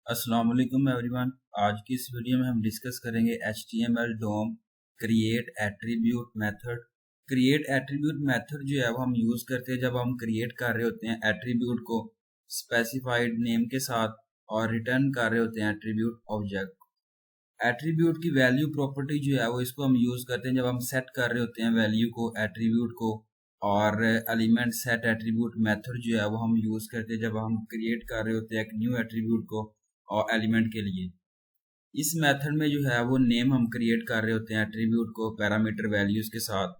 अस्सलाम वालेकुम एवरीवन। आज की इस वीडियो में हम डिस्कस करेंगे HTML DOM create attribute method. Create attribute method जो है वो हम यूज़ करते हैं जब हम क्रिएट कर रहे होते हैं एट्रीब्यूट को स्पेसिफाइड नेम के साथ और रिटर्न कर रहे होते हैं एट्रीब्यूट ऑब्जेक्ट। एट्रीब्यूट की वैल्यू प्रॉपर्टी जो है वो इसको हम यूज़ करते हैं जब हम सेट कर रहे होते हैं वैल्यू को एट्रीब्यूट को, और एलिमेंट सेट एट्रीब्यूट मेथड जो है वो हम यूज़ करते हैं जब हम क्रिएट कर रहे होते हैं एक न्यू एट्रीब्यूट को और एलिमेंट के लिए। इस मेथड में जो है वो नेम हम क्रिएट कर रहे होते हैं एट्रीब्यूट को पैरामीटर वैल्यूज के साथ।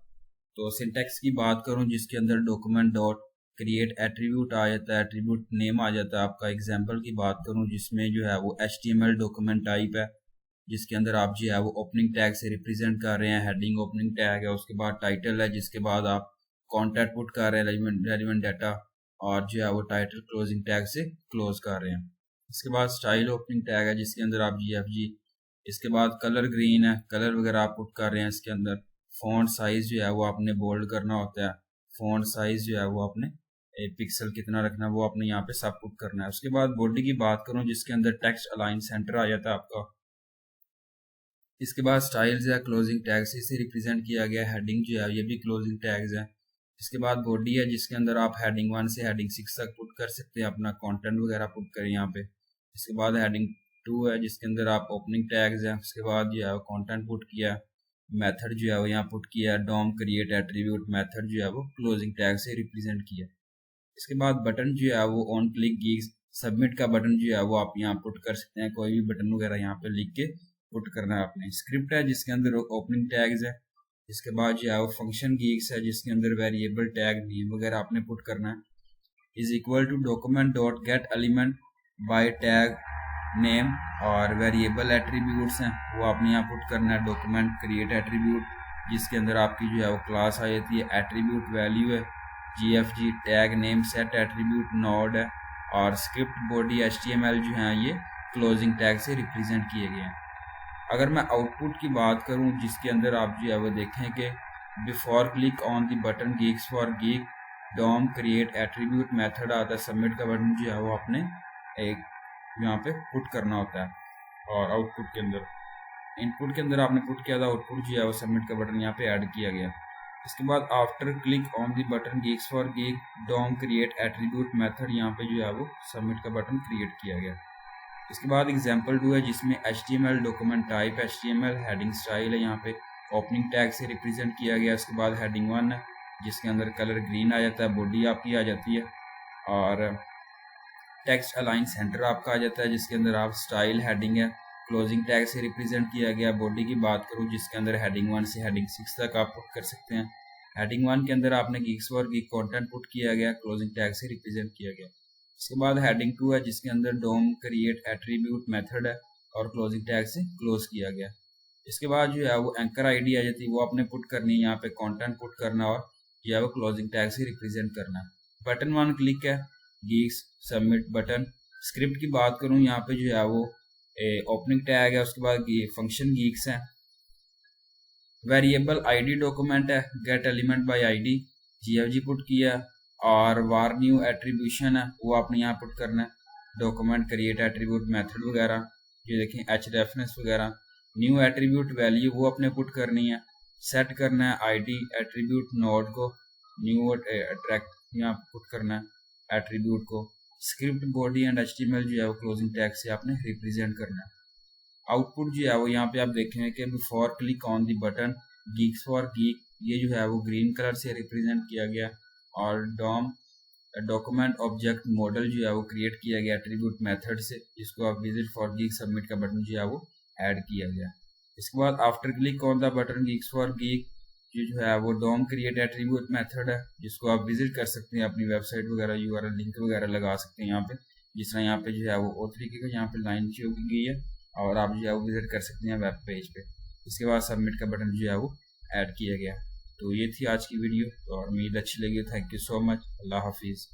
तो सिंटैक्स की बात करूं जिसके अंदर डॉक्यूमेंट डॉट क्रिएट एट्रीब्यूट आ जाता है, एट्रीब्यूट नेम आ जाता है आपका। एग्जांपल की बात करूं जिसमें जो है वो HTML डॉक्यूमेंट टाइप है, जिसके अंदर आप जो है वो ओपनिंग टैग से रिप्रेजेंट कर रहे हैं। हेडिंग ओपनिंग टैग है, उसके बाद टाइटल है, जिसके बाद आप कॉन्टैक्ट पुट कर रहे हैं रेलिवेंट डाटा, और जो है वो टाइटल क्लोजिंग टैग से क्लोज कर रहे हैं। इसके बाद स्टाइल ओपनिंग टैग है जिसके अंदर आप GFG, इसके बाद कलर ग्रीन है, कलर वगैरह आप पुट कर रहे हैं इसके अंदर। फॉन्ट साइज जो है वो आपने बोल्ड करना होता है, फॉन्ट साइज जो है वो आपने पिक्सल कितना रखना है वो आपने यहाँ पे सब पुट करना है। उसके बाद बॉडी की बात करूँ जिसके अंदर टेक्स्ट अलाइन सेंटर आ जाता है आपका। इसके बाद स्टाइल्स है, क्लोजिंग टैग से इसे रिप्रेजेंट किया गया। हेडिंग जो है ये भी क्लोजिंग टैग्स है। इसके बाद बॉडी है जिसके अंदर आप हेडिंग 1 से हेडिंग 6 तक पुट कर सकते हैं, अपना कंटेंट वगैरह पुट करें यहाँ पे। इसके बाद हेडिंग 2 है जिसके अंदर आप ओपनिंग टैग्स हैं। उसके बाद जो है वो कंटेंट पुट किया, मेथड जो है वो यहाँ पुट किया, डॉम क्रिएट एट्रीब्यूट मेथड जो है वो क्लोजिंग टैग से रिप्रेजेंट किया। इसके बाद बटन जो है वो ऑन क्लिक गिग्स सबमिट का बटन जो है वो आप यहाँ पुट कर सकते हैं, कोई भी बटन वगैरह यहाँ पे लिख के पुट करना है आपने। स्क्रिप्ट है जिसके अंदर ओपनिंग टैग्स है। इसके बाद जो है वो फंक्शन गिग्स है जिसके अंदर वेरिएबल टैग नेम वगैरह आपने पुट करना है। Is equal to document dot get element by tag name, और वेरिएबल एट्रीब्यूट्स हैं वो आपने यहाँ पुट करना है। डॉक्यूमेंट क्रिएट एट्रीब्यूट जिसके अंदर आपकी जो है वो क्लास आ जाती है, एट्रीब्यूट वैल्यू है, GFG tag name set attribute node है, और स्क्रिप्ट बॉडी HTML जो है ये क्लोजिंग टैग से रिप्रेजेंट किए गए हैं। अगर मैं आउटपुट की बात करूं जिसके अंदर आप जो है वो देखें कि before click on the button gigs for gig DOM create attribute method आता है, सबमिट का बटन जो है वो आपने एक यहाँ पे पुट करना होता है। और आउटपुट के अंदर इनपुट के अंदर आपने पुट किया था, आउटपुट जो है वो सबमिट का बटन यहाँ पे ऐड किया गया। इसके बाद after click on the button gigs for gig DOM create attribute method यहाँ पे जो है वो सबमिट का बटन क्रिएट किया गया। इसके बाद एग्जाम्पल 2 है जिसमें HTML document type HTML, heading style है यहाँ पे ओपनिंग टैग से रिप्रेजेंट किया गया। इसके बाद हेडिंग 1 है जिसके अंदर कलर ग्रीन आ जाता है, बॉडी आपकी आ जाती है, और टेक्स्ट अलाइन सेंटर आपका आ जाता है जिसके अंदर आप स्टाइल हेडिंग है क्लोजिंग टैग से रिप्रेजेंट किया गया। बॉडी की बात करूँ जिसके अंदर हेडिंग 1 से हेडिंग 6 तक आप पुट कर सकते हैं। हेडिंग 1 के अंदर आपने gigs for gig content put किया गया, क्लोजिंग टैग से रिप्रेजेंट किया गया। इसके बाद हेडिंग 2 है जिसके अंदर डॉम क्रिएट एट्रीब्यूट मेथड है और क्लोजिंग टैग से क्लोज किया गया। इसके बाद जो है वो एंकर आईडी आ जाती है, वो आपने पुट करनी है, यहाँ पे कंटेंट पुट करना और जो है वो क्लोजिंग टैग से रिप्रेजेंट करना है। बटन 1 क्लिक है, गिग्स सबमिट बटन। स्क्रिप्ट की बात करूँ यहाँ पे जो है वो ओपनिंग टैग है, उसके बाद फंक्शन गिग्स है, वेरिएबल ID डॉक्यूमेंट है, gate element bye ID, GFG put किया, और वार न्यू एट्रीब्यूशन है वो आपने यहाँ पुट करना है। डॉक्यूमेंट क्रिएट एट्रीब्यूट मेथड वगैरह ये देखें H रेफरेंस वगैरह। न्यू एट्रीब्यूट वैल्यू वो अपने पुट करनी है। सेट करना है ID एट्रीब्यूट नोड को, न्यू अट्रैक्ट यहाँ पुट करना है एट्रीब्यूट को। स्क्रिप्ट बॉडी एंड HTML जो है वो क्लोजिंग टैग से आपने रिप्रेजेंट करना है। आउटपुट जो है वो यहाँ पे आप देखेंगे कि before click on the button gigs for gig ये जो है वो ग्रीन कलर से रिप्रेजेंट किया गया, और डॉम डॉक्यूमेंट ऑब्जेक्ट मॉडल जो है वो क्रिएट किया गया एट्रीब्यूट मेथड से, जिसको आप विजिट फॉर गिग सबमिट का बटन जो है वो ऐड किया गया। इसके बाद after click on the button gigs for gig जो है वो डॉम क्रिएट एट्रीब्यूट मेथड है, जिसको आप विजिट कर सकते हैं, अपनी वेबसाइट वगैरह URL लिंक वगैरह लगा सकते हैं यहाँ पे। जिस तरह यहाँ पे जो है वो और तरीके का यहाँ पे लाइन शो की गई है, और आप जो है वो विजिट कर सकते हैं वेब पेज पे। इसके बाद सबमिट का बटन जो है वो ऐड किया गया। तो ये थी आज की वीडियो, और उम्मीद अच्छी लगी। Thank you so much. अल्लाह हाफिज़।